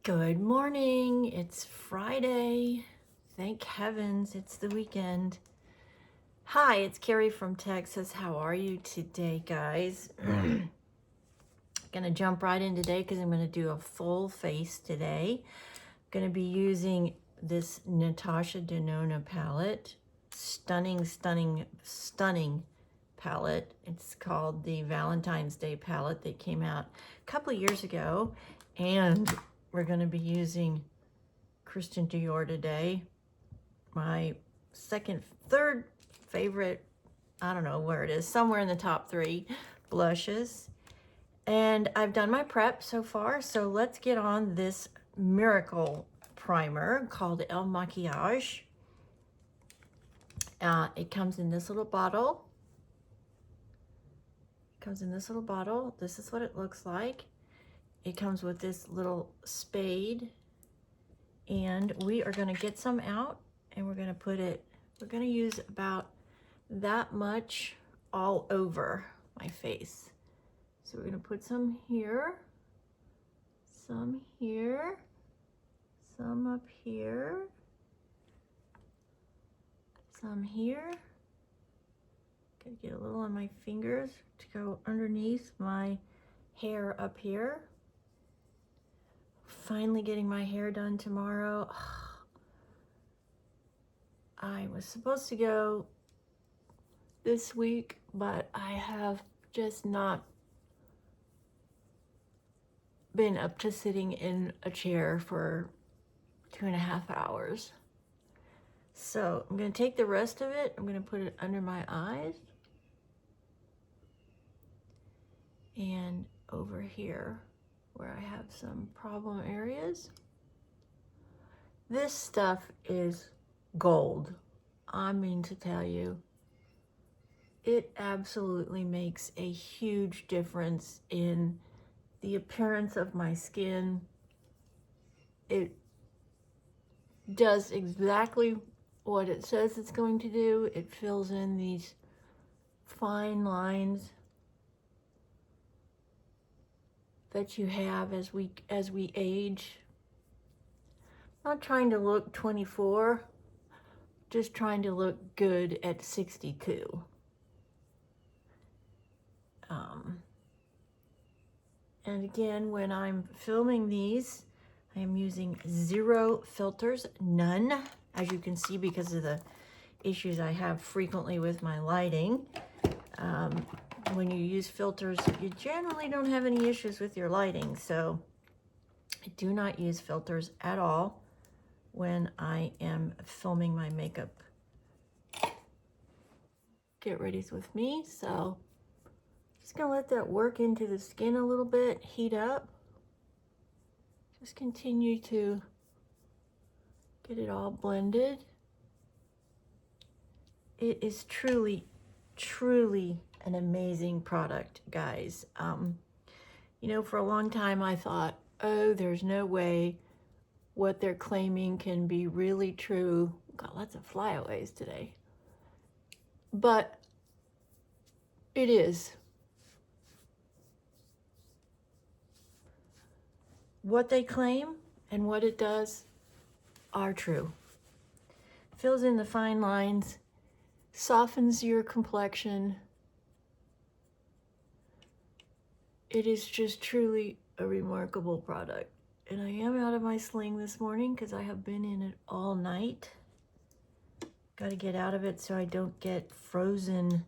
Good morning. It's Friday. Thank heavens it's the weekend. Hi, it's Carrie from Texas. How are you today, guys? Gonna jump right in today because I'm gonna do a full face today. Gonna be using this Natasha Denona palette. Stunning, stunning, stunning palette. It's called the Valentine's Day palette that came out a couple of years ago, and we're going to be using Christian Dior today. My third favorite, I don't know where it is, somewhere in the top 3 blushes. And I've done my prep so far, so let's get on this miracle primer called El Maquillage. It comes in this little bottle. This is what it looks like. It comes with this little spade, and we are going to get some out, and we're going to use about that much all over my face. So we're going to put some here, some here, some up here, some here. Gotta get a little on my fingers to go underneath my hair up here. Finally getting my hair done tomorrow. I was supposed to go this week, but I have just not been up to sitting in a chair for 2.5 hours. So I'm going to take the rest of it. I'm going to put it under my eyes and over here where I have some problem areas. This stuff is gold. I mean to tell you, it absolutely makes a huge difference in the appearance of my skin. It does exactly what it says it's going to do. It fills in these fine lines that you have as we age. I'm not trying to look 24, just trying to look good at 62. And again, when I'm filming these, I am using 0 filters, none, as you can see, because of the issues I have frequently with my lighting. When you use filters, you generally don't have any issues with your lighting, so I do not use filters at all when I am filming my makeup get readies with me. So just gonna let that work into the skin a little bit, heat up. Just continue to get it all blended. It is truly, truly an amazing product, guys. You know, for a long time I thought, oh, there's no way what they're claiming can be really true. Got lots of flyaways today. But it is. What they claim and what it does are true. Fills in the fine lines, softens your complexion. It is just truly a remarkable product. And I am out of my sling this morning because I have been in it all night. Got to get out of it so I don't get frozen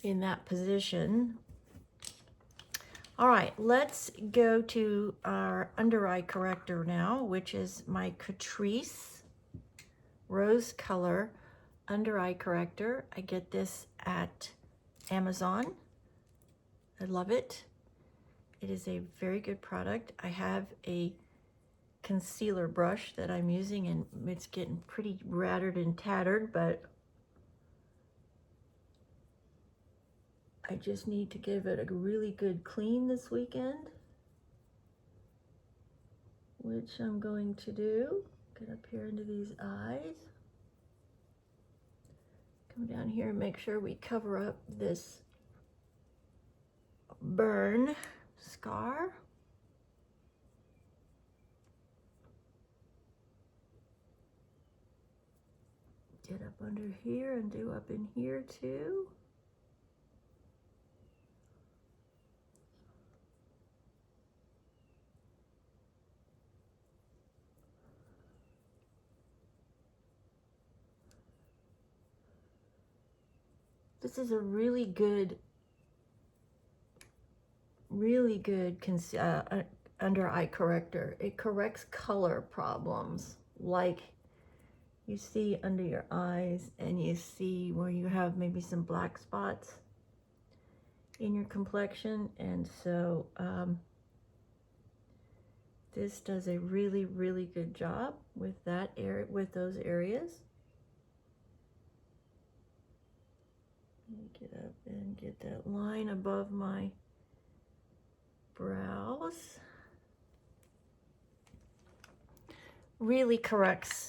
in that position. All right, let's go to our under eye corrector now, which is my Catrice Rose Color Under Eye Corrector. I get this at Amazon. I love it. It is a very good product. I have a concealer brush that I'm using, and it's getting pretty rattered and tattered, but I just need to give it a really good clean this weekend, which I'm going to do. Get up here into these eyes. Come down here and make sure we cover up this burn scar. under here and do up in here too. This is a really good under eye corrector. It corrects color problems like you see under your eyes, and you see where you have maybe some black spots in your complexion. And so this does a really good job with that area, with those areas. Get up and get that line above my brows. Really corrects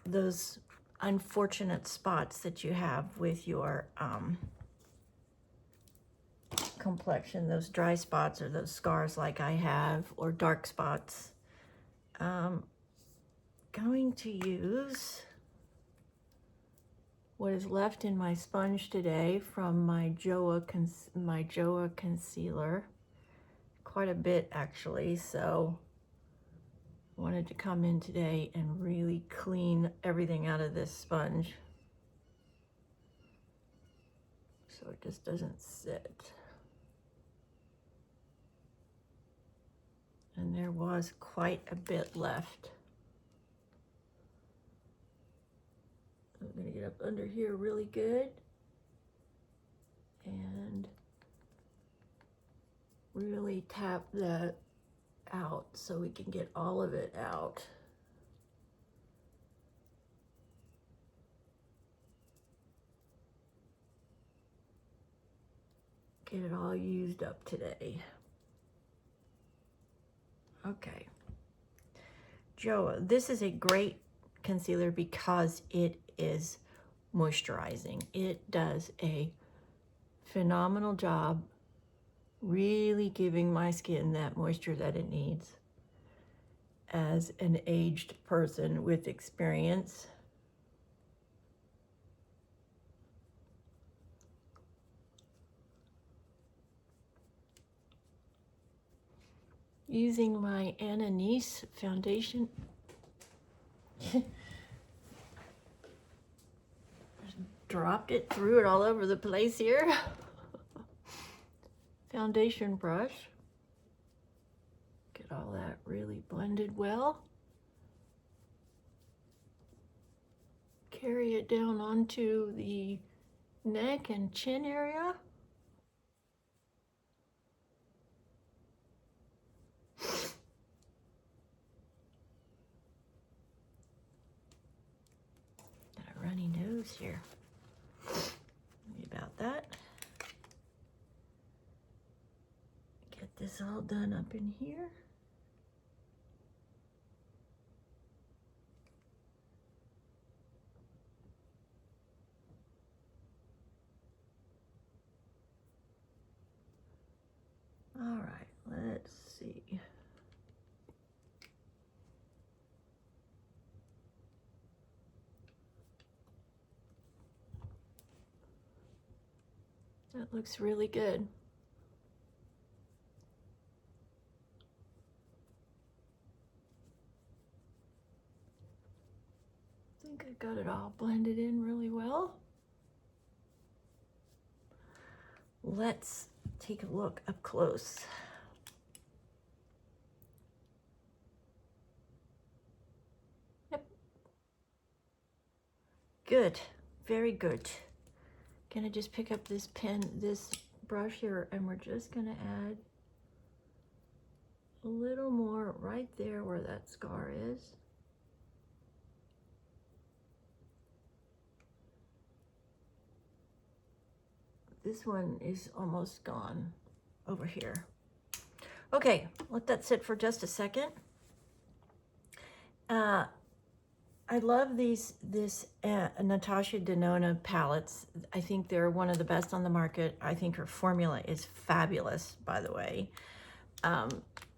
those unfortunate spots that you have with your complexion, those dry spots or those scars like I have, or dark spots. Going to use what is left in my sponge today from my Joa concealer, quite a bit actually, so I wanted to come in today and really clean everything out of this sponge so it just doesn't sit. And there was quite a bit left. I'm gonna get up under here really good and really tap that out so we can get all of it out. Get it all used up today. Okay. Joa, this is a great concealer because it is moisturizing. It does a phenomenal job really giving my skin that moisture that it needs. As an aged person with experience, using my Ananice foundation, dropped it, threw it all over the place here. Foundation brush. Get all that really blended well. Carry it down onto the neck and chin area. Got a runny nose here. Sorry about that. Get this all done up in here. All right, let's see. That looks really good. I think I got it all blended in really well. Let's take a look up close. Yep. Good, very good. Gonna just pick up this pen, this brush here, and we're just gonna add a little more right there where that scar is. This one is almost gone over here. Okay, let that sit for just a second. I love this Natasha Denona palettes. I think they're one of the best on the market. I think her formula is fabulous, by the way.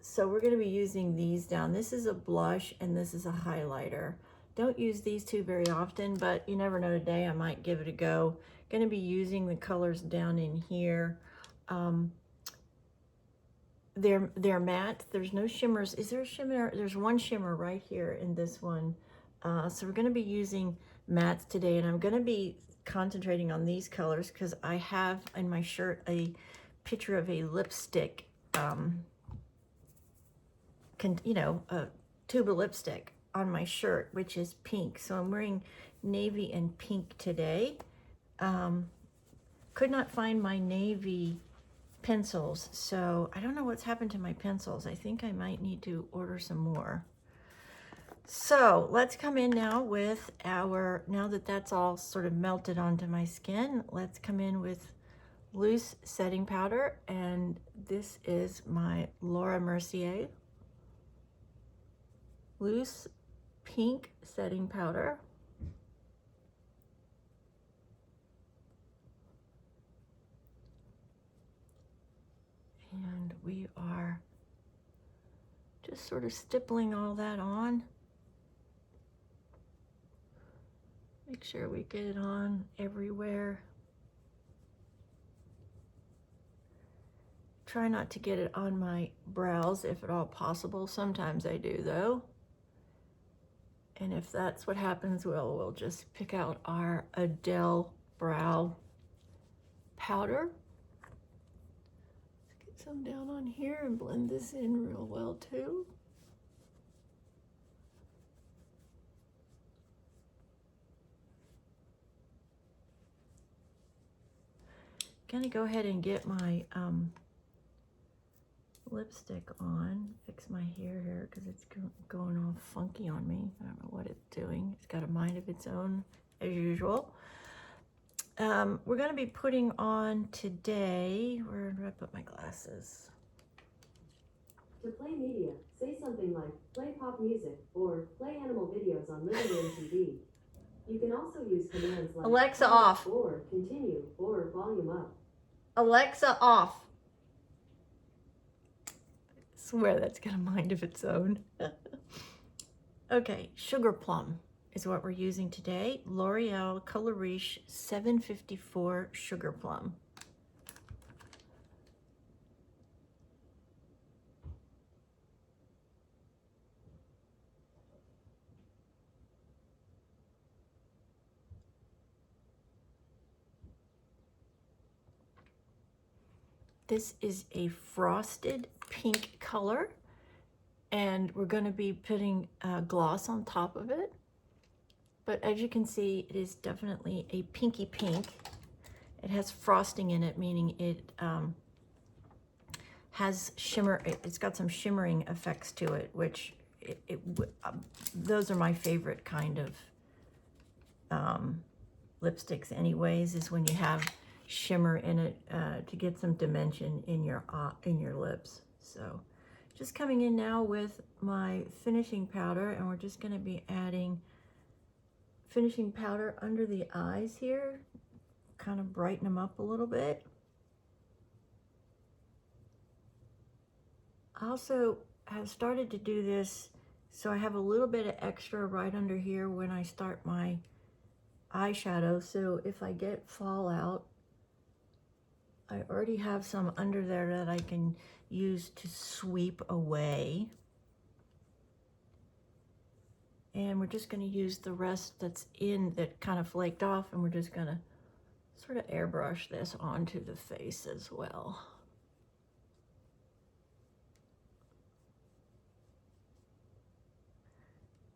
So we're going to be using these down. This is a blush and this is a highlighter. Don't use these two very often, but you never know, today I might give it a go. Going to be using the colors down in here. They're matte. There's no shimmers. Is there a shimmer? There's one shimmer right here in this one. So we're going to be using mattes today, and I'm going to be concentrating on these colors because I have in my shirt a picture of a lipstick, you know, a tube of lipstick on my shirt, which is pink. So I'm wearing navy and pink today. Could not find my navy pencils, so I don't know what's happened to my pencils. I think I might need to order some more. So let's come in now with our, now that that's all sort of melted onto my skin, let's come in with loose setting powder, and this is my Laura Mercier loose pink setting powder. And we are just sort of stippling all that on. Make sure we get it on everywhere. Try not to get it on my brows if at all possible. Sometimes I do though. And if that's what happens, well, we'll just pick out our Adele brow powder. Let's get some down on here and blend this in real well too. Gonna go ahead and get my lipstick on, fix my hair here because it's going all funky on me. I don't know what it's doing. It's got a mind of its own as usual. We're going to be putting on today, where did I put my glasses? To play media, say something like play pop music or play animal videos on living room TV. You can also use commands like Alexa off or continue or volume up. Alexa off. Swear that's got a mind of its own. Okay, Sugar Plum is what we're using today. L'Oreal Color Riche 754 Sugar Plum. This is a frosted pink color, and we're going to be putting gloss on top of it. But as you can see, it is definitely a pinky pink. It has frosting in it, meaning it has shimmer. It's got some shimmering effects to it, which those are my favorite kind of lipsticks anyways, is when you have shimmer in it to get some dimension in your lips. So just coming in now with my finishing powder, and we're just going to be adding finishing powder under the eyes here, kind of brighten them up a little bit. I also have started to do this so I have a little bit of extra right under here when I start my eyeshadow, so if I get fallout, I already have some under there that I can use to sweep away. And we're just going to use the rest that's in, that kind of flaked off, and we're just going to sort of airbrush this onto the face as well.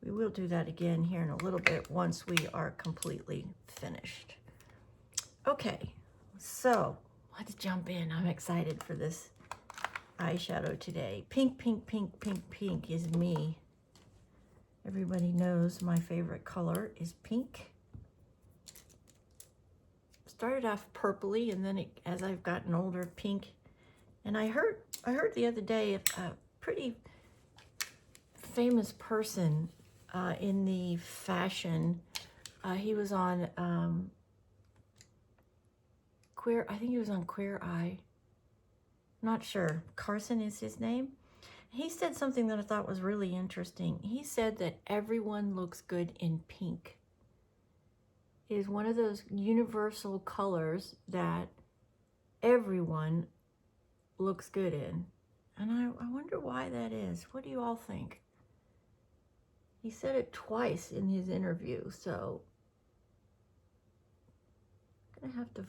We will do that again here in a little bit once we are completely finished. Okay, so let's jump in. I'm excited for this eyeshadow today. Pink, pink, pink, pink, pink is me. Everybody knows my favorite color is pink. Started off purpley, and then as I've gotten older, pink. And I heard the other day a pretty famous person in the fashion. He was on I think he was on Queer Eye. Not sure. Carson is his name. He said something that I thought was really interesting. He said that everyone looks good in pink. It is one of those universal colors that everyone looks good in. And I wonder why that is. What do you all think? He said it twice in his interview, so I'm going to have to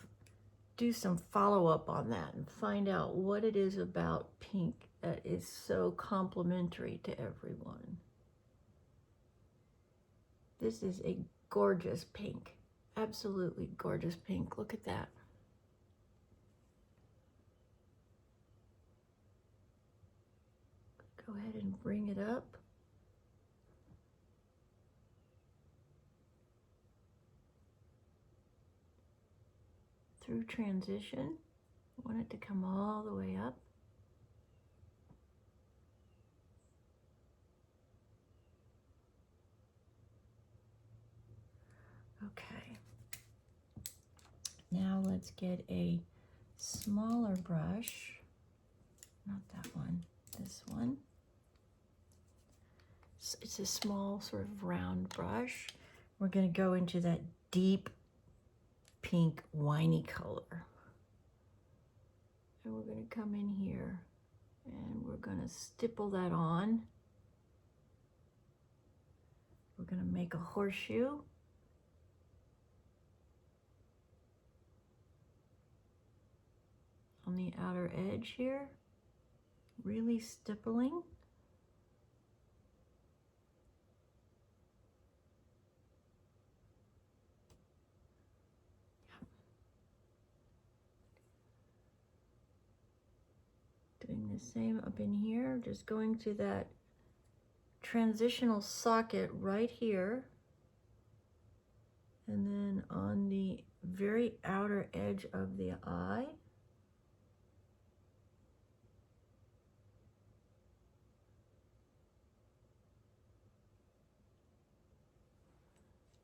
do some follow-up on that and find out what it is about pink that is so complimentary to everyone. This is a gorgeous pink. Absolutely gorgeous pink. Look at that. Go ahead and bring it up. Through transition. I want it to come all the way up. Okay. Now let's get a smaller brush. Not that one, this one. It's a small sort of round brush. We're going to go into that deep pink winey color. And we're going to come in here and we're going to stipple that on. We're going to make a horseshoe. On the outer edge here, really stippling. Doing the same up in here, just going to that transitional socket right here. And then on the very outer edge of the eye.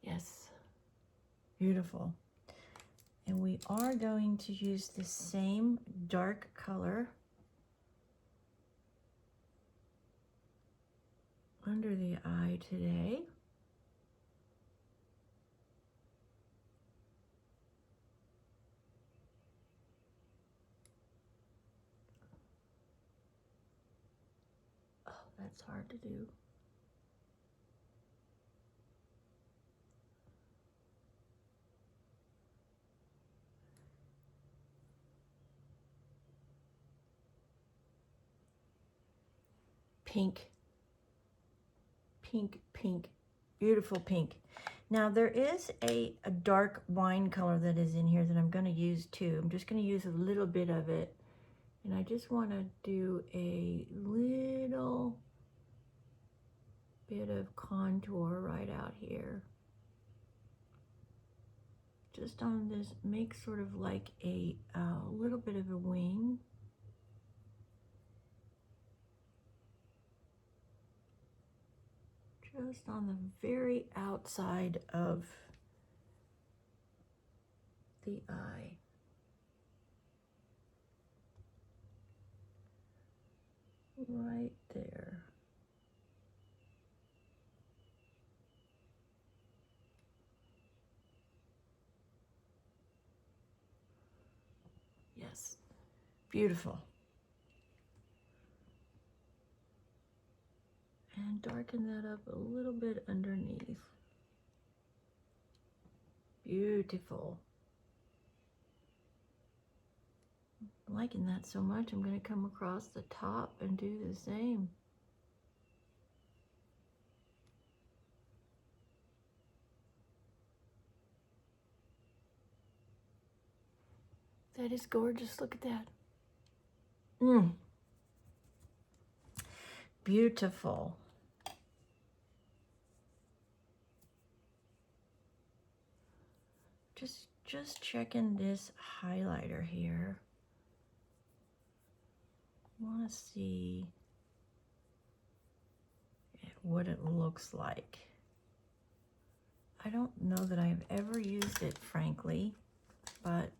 Yes, beautiful. And we are going to use the same dark color under the eye today. Oh, that's hard to do. Pink, pink, pink, beautiful pink. Now there is a dark wine color that is in here that I'm going to use too. I'm just going to use a little bit of it. And I just want to do a little bit of contour right out here. Just on this, make sort of like a little bit of a wing. Just on the very outside of the eye. Right there. Yes, beautiful. And darken that up a little bit underneath. Beautiful. I'm liking that so much, I'm going to come across the top and do the same. That is gorgeous. Look at that. Beautiful. Just checking this highlighter here. I want to see what it looks like. I don't know that I've ever used it, frankly, but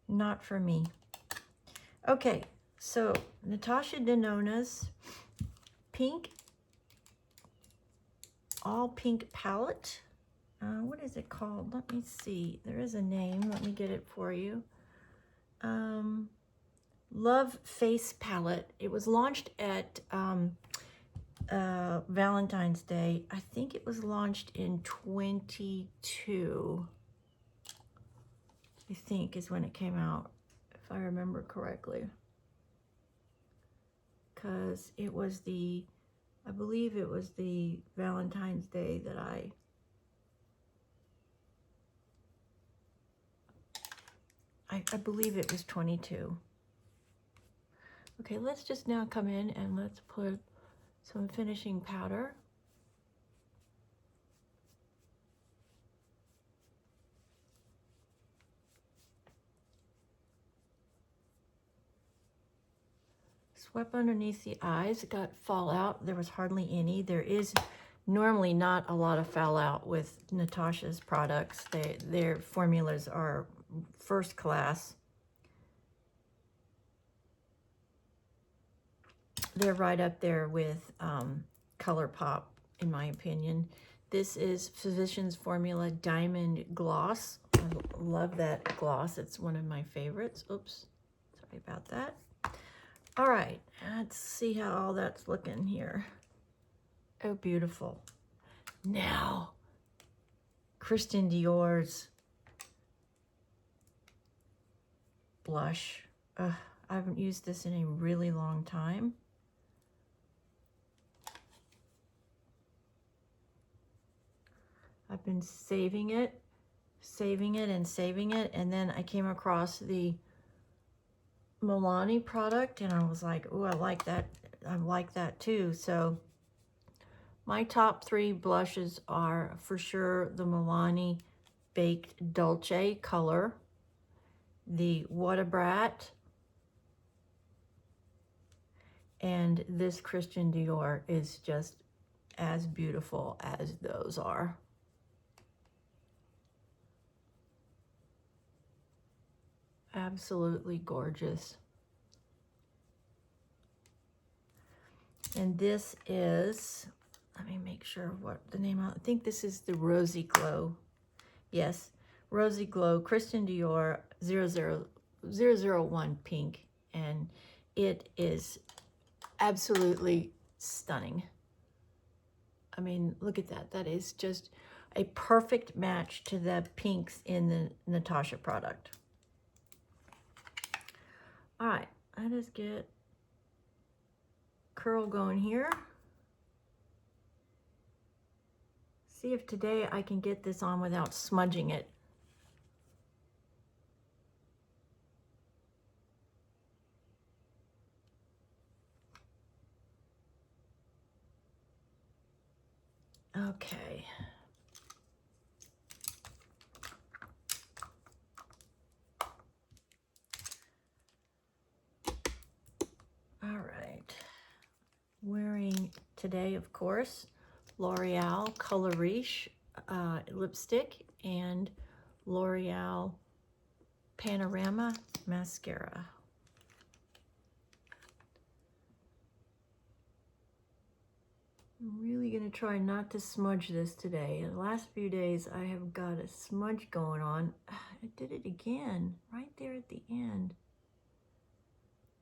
not for me. Okay, so Natasha Denona's pink, all pink palette. What is it called? Let me see. There is a name. Let me get it for you. Love Face Palette. It was launched at Valentine's Day. I think it was launched in 22. I think is when it came out, if I remember correctly. Because it was I believe it was the Valentine's Day that I believe it was 22. Okay, let's just now come in and let's put some finishing powder. Swept underneath the eyes. It got fallout. There was hardly any. There is normally not a lot of fallout with Natasha's products. Their formulas are first class. They're right up there with ColourPop, in my opinion. This is Physicians Formula Diamond Gloss. I love that gloss. It's one of my favorites. Oops, sorry about that. All right, let's see how all that's looking here. Oh, beautiful. Now, Christian Dior's blush. I haven't used this in a really long time. I've been saving it, and then I came across the Milani product, and I was like, oh, I like that. I like that too. So my top 3 blushes are for sure the Milani Baked Dolce color, the What Brat, and this Christian Dior is just as beautiful as those are. Absolutely gorgeous. And this is, let me make sure what the name of, I think this is the Rosy Glow. Yes, Rosy Glow Christian Dior 001 pink, and it is absolutely stunning. I mean, look at that. That is just a perfect match to the pinks in the Natasha product. All right, let us get curl going here. See if today I can get this on without smudging it. Okay. All right. Wearing today, of course, L'Oreal Color Riche lipstick and L'Oreal Panorama mascara. I'm really going to try not to smudge this today. The last few days I have got a smudge going on. I did it again right there at the end.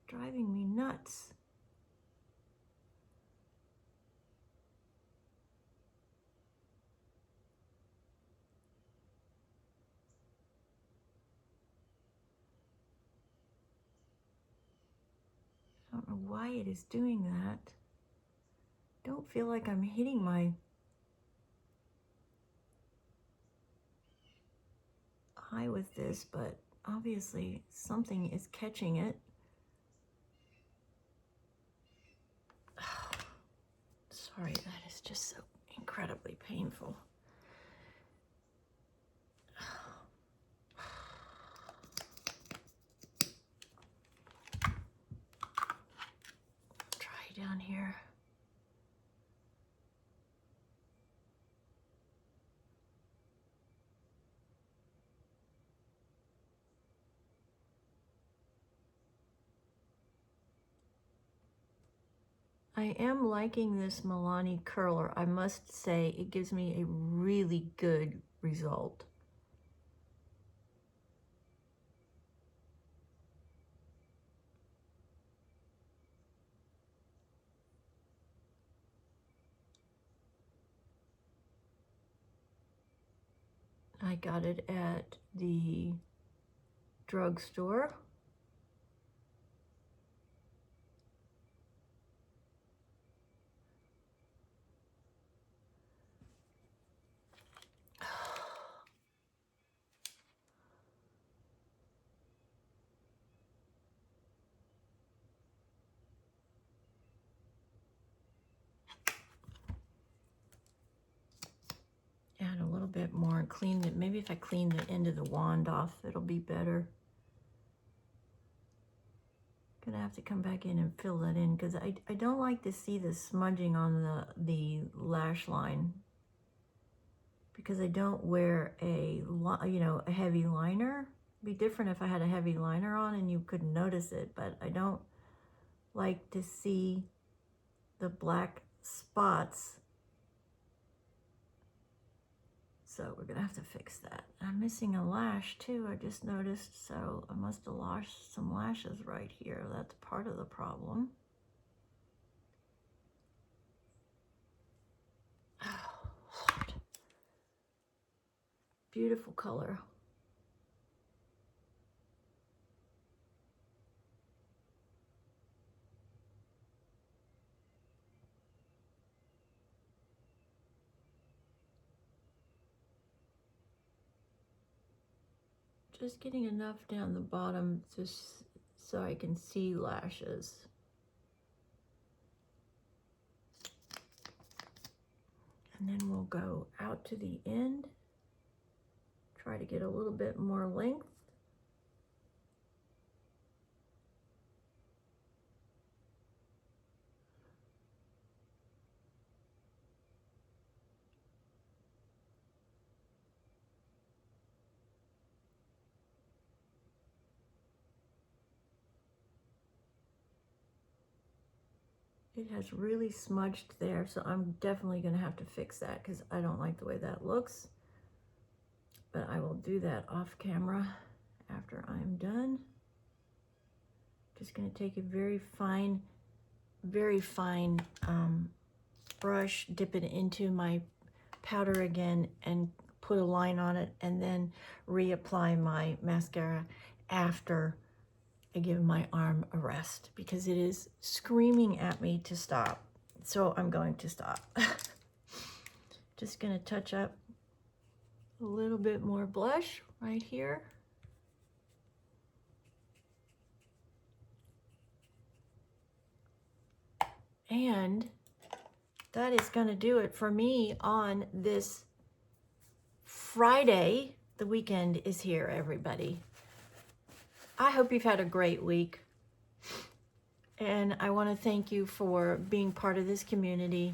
Driving me nuts. I don't know why it is doing that. Don't feel like I'm hitting my eye with this, but obviously something is catching it. Sorry, that is just so incredibly painful. Try down here. I am liking this Milani curler. I must say it gives me a really good result. I got it at the drugstore. Add a little bit more and clean it. Maybe if I clean the end of the wand off, it'll be better. Gonna have to come back in and fill that in because I don't like to see the smudging on the lash line, because I don't wear a heavy liner. It'd be different if I had a heavy liner on and you couldn't notice it, but I don't like to see the black spots. So we're gonna have to fix that. I'm missing a lash too, I just noticed, so I must have lost some lashes right here. That's part of the problem. Oh, Lord. Beautiful color. Just getting enough down the bottom just so I can see lashes. And then we'll go out to the end. Try to get a little bit more length. It has really smudged there, so I'm definitely going to have to fix that because I don't like the way that looks. But I will do that off camera after I'm done. Just going to take a very fine brush, dip it into my powder again and put a line on it, and then reapply my mascara after I give my arm a rest because it is screaming at me to stop. So I'm going to stop. Just gonna touch up a little bit more blush right here. And that is gonna do it for me on this Friday. The weekend is here, everybody. I hope you've had a great week. And I want to thank you for being part of this community.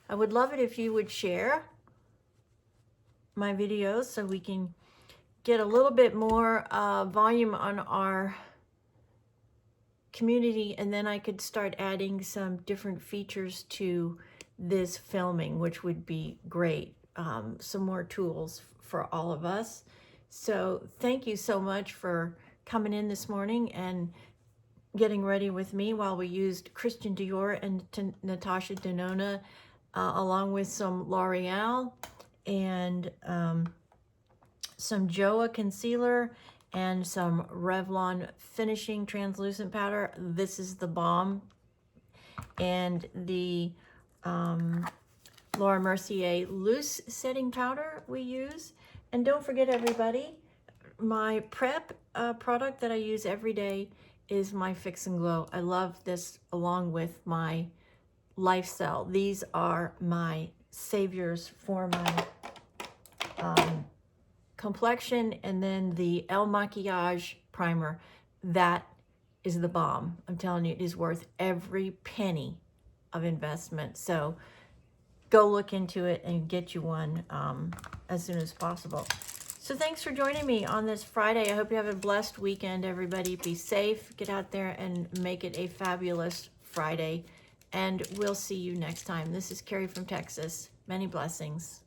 I would love it if you would share my videos so we can get a little bit more volume on our community, and then I could start adding some different features to this filming, which would be great. Some more tools for all of us. So thank you so much for coming in this morning and getting ready with me while we used Christian Dior and Natasha Denona, along with some L'Oreal and some Joa concealer and some Revlon finishing translucent powder. This is the balm, and the Laura Mercier loose setting powder we use. And don't forget, everybody, my prep product that I use every day is my Fix and Glow. I love this along with my Lifestyle. These are my saviors for my complexion. And then the El Maquillage primer, that is the bomb. I'm telling you, it is worth every penny of investment. So go look into it and get you one as soon as possible. So thanks for joining me on this Friday. I hope you have a blessed weekend, everybody. Be safe, get out there and make it a fabulous Friday. and we'll see you next time. This is Carrie from Texas. Many blessings.